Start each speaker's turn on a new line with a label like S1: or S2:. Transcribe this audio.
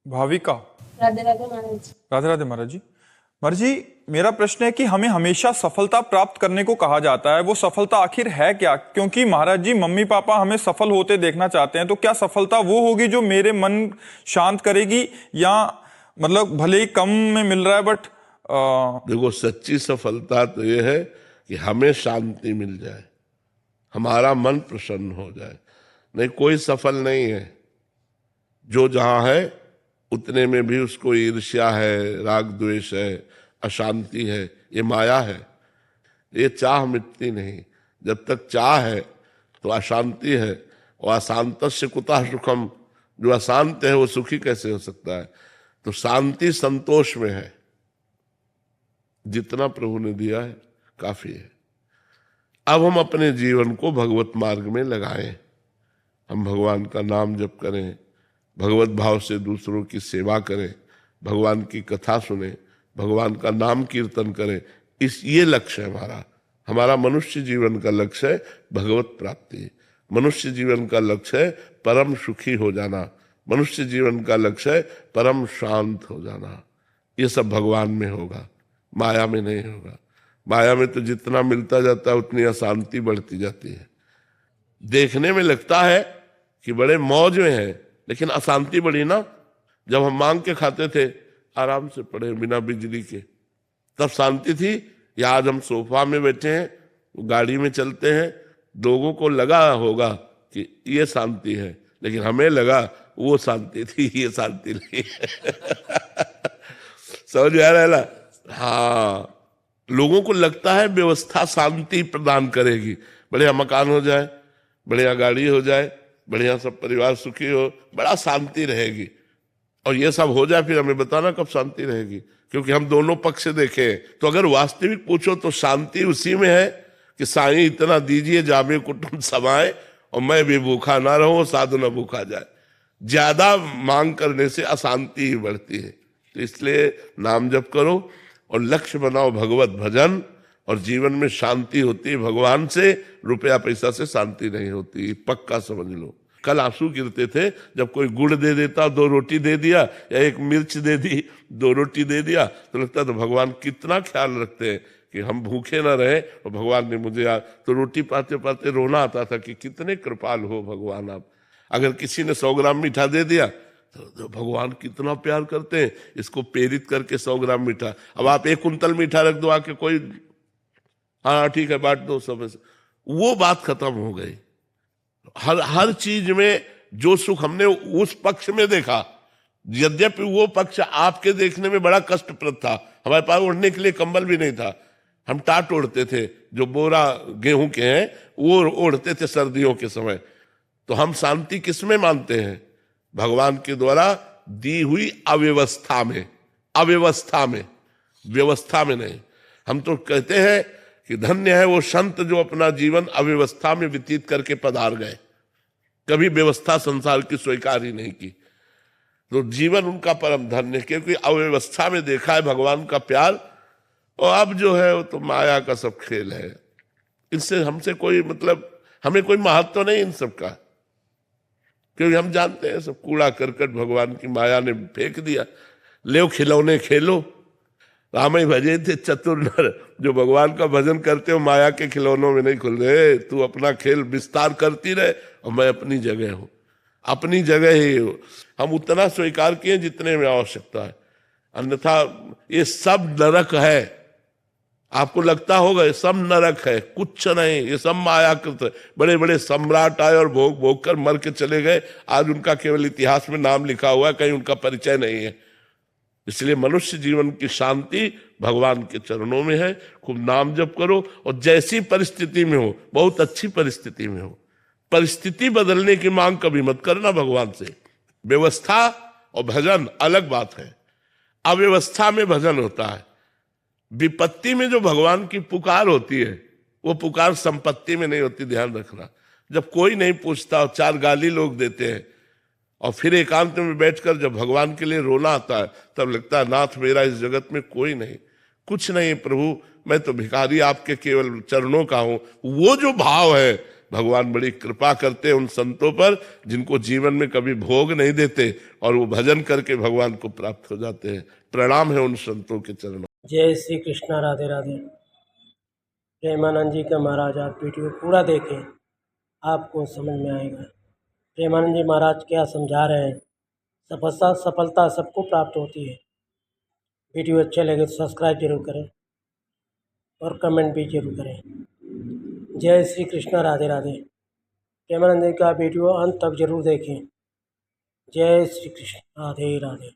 S1: भाविका।
S2: राधे राधे महाराज।
S1: राधे राधे महाराज जी। महाराज जी, मेरा प्रश्न है कि हमें हमेशा सफलता प्राप्त करने को कहा जाता है, वो सफलता आखिर है क्या? क्योंकि महाराज जी, मम्मी पापा हमें सफल होते देखना चाहते हैं, तो क्या सफलता वो होगी जो मेरे मन शांत करेगी, या मतलब भले ही कम में मिल रहा है बट
S3: देखो, सच्ची सफलता तो ये है कि हमें शांति मिल जाए, हमारा मन प्रसन्न हो जाए। नहीं, कोई सफल नहीं है। जो जहां है उतने में भी उसको ईर्ष्या है, राग द्वेष है, अशांति है, ये माया है। ये चाह मिटती नहीं। जब तक चाह है तो अशांति है, और अशांतस्य कुतः सुखम, जो अशांत है वो सुखी कैसे हो सकता है? तो शांति संतोष में है। जितना प्रभु ने दिया है काफी है। अब हम अपने जीवन को भगवत मार्ग में लगाएं। हम भगवान का नाम जप करें, भगवत भाव से दूसरों की सेवा करें, भगवान की कथा सुने, भगवान का नाम कीर्तन करें। ये लक्ष्य है हमारा। हमारा मनुष्य जीवन का लक्ष्य है भगवत प्राप्ति। मनुष्य जीवन का लक्ष्य है परम सुखी हो जाना। मनुष्य जीवन का लक्ष्य है परम शांत हो जाना। ये सब भगवान में होगा, माया में नहीं होगा। माया में तो जितना मिलता जाता है उतनी अशांति बढ़ती जाती है। देखने में लगता है कि बड़े मौज में है, लेकिन अशांति बढ़ी ना। जब हम मांग के खाते थे, आराम से पड़े बिना बिजली के, तब शांति थी। या आज हम सोफा में बैठे हैं, गाड़ी में चलते हैं, लोगों को लगा होगा कि ये शांति है, लेकिन हमें लगा वो शांति थी, ये शांति नहीं है। समझ आ रहा है ना? हाँ, लोगों को लगता है व्यवस्था शांति प्रदान करेगी। बढ़िया मकान हो जाए, बढ़िया गाड़ी हो जाए, बढ़िया सब परिवार सुखी हो, बड़ा शांति रहेगी। और ये सब हो जाए, फिर हमें बताना कब शांति रहेगी। क्योंकि हम दोनों पक्ष देखें तो अगर वास्तविक पूछो तो शांति उसी में है कि साईं इतना दीजिए जामे कुटुंब समाए, और मैं भी भूखा ना रहूं, साधु न भूखा जाए। ज्यादा मांग करने से अशांति ही बढ़ती है। तो इसलिए नाम जप करो और लक्ष्य बनाओ भगवत भजन, और जीवन में शांति होती है भगवान से। रुपया पैसा से शांति नहीं होती, पक्का समझ लो। कल आंसू गिरते थे जब कोई गुड़ दे देता, 2 रोटी दे दिया, या 1 मिर्च दे दी, 2 रोटी दे दिया, तो लगता तो भगवान कितना ख्याल रखते हैं कि हम भूखे ना रहे। और भगवान ने मुझे तो रोटी पाते पाते रोना आता था कि कितने कृपाल हो भगवान आप। अगर किसी ने 100 ग्राम मीठा दे दिया तो भगवान कितना प्यार करते हैं, इसको प्रेरित करके 100 ग्राम मीठा। अब आप 1 कुंतल मीठा रख दो आके, कोई हाँ ठीक है बांट दो सब, वो बात खत्म हो गई। हर चीज में जो सुख हमने उस पक्ष में देखा, यद्यपि वो पक्ष आपके देखने में बड़ा कष्टप्रद था। हमारे पास ओढ़ने के लिए कंबल भी नहीं था, हम टाट ओढ़ते थे, जो बोरा गेहूं के हैं वो ओढ़ते थे सर्दियों के समय। तो हम शांति किसमें मानते हैं? भगवान के द्वारा दी हुई अव्यवस्था में। अव्यवस्था में, व्यवस्था में नहीं। हम तो कहते हैं कि धन्य है वो संत जो अपना जीवन अव्यवस्था में व्यतीत करके पधार गए, कभी व्यवस्था संसार की स्वीकार ही नहीं की। तो जीवन उनका परम धन्य, क्योंकि अव्यवस्था में देखा है भगवान का प्यार। और अब जो है वो तो माया का सब खेल है। इससे हमसे कोई मतलब, हमें कोई महत्व नहीं इन सब का, क्योंकि हम जानते हैं सब कूड़ा करकट भगवान की माया ने फेंक दिया। ले खिलौने खेलो, राम ही भजे थे चतुर नर। जो भगवान का भजन करते हो माया के खिलौनों में नहीं खुल रहे। तू अपना खेल विस्तार करती रहे और मैं अपनी जगह हूं, अपनी जगह ही हूं। हम उतना स्वीकार किए जितने में आवश्यकता है, अन्यथा ये सब नरक है। आपको लगता होगा ये सब नरक है, कुछ नहीं, ये सब मायाकृत है। बड़े बड़े सम्राट आए और भोग भोग कर मर के चले गए, आज उनका केवल इतिहास में नाम लिखा हुआ है, कहीं उनका परिचय नहीं है। इसलिए मनुष्य जीवन की शांति भगवान के चरणों में है। खूब नाम जप करो, और जैसी परिस्थिति में हो, बहुत अच्छी परिस्थिति में हो, परिस्थिति बदलने की मांग कभी मत करना भगवान से। व्यवस्था और भजन अलग बात है। अव्यवस्था में भजन होता है। विपत्ति में जो भगवान की पुकार होती है, वो पुकार संपत्ति में नहीं होती, ध्यान रखना। जब कोई नहीं पूछता और 4 गाली लोग देते हैं, और फिर एकांत में बैठकर जब भगवान के लिए रोना आता है, तब लगता है नाथ मेरा इस जगत में कोई नहीं, कुछ नहीं प्रभु, मैं तो भिखारी आपके केवल चरणों का हूं। वो जो भाव है भगवान बड़ी कृपा करते हैं उन संतों पर जिनको जीवन में कभी भोग नहीं देते और वो भजन करके भगवान को प्राप्त हो जाते हैं। प्रणाम है उन संतों के चरणों।
S2: जय श्री कृष्णा, राधे राधे। प्रेमानंद जी का महाराज आप वीडियो पूरा देखें, आपको समझ में आएगा प्रेमानंद जी महाराज क्या समझा रहे हैं। सफलता सबको प्राप्त होती है। वीडियो अच्छे लगे तो सब्सक्राइब जरूर करें और कमेंट भी जरूर करें। जय श्री कृष्णा, राधे राधे। प्रेमानंद जी का वीडियो अंत तक जरूर देखें। जय श्री कृष्ण, राधे राधे।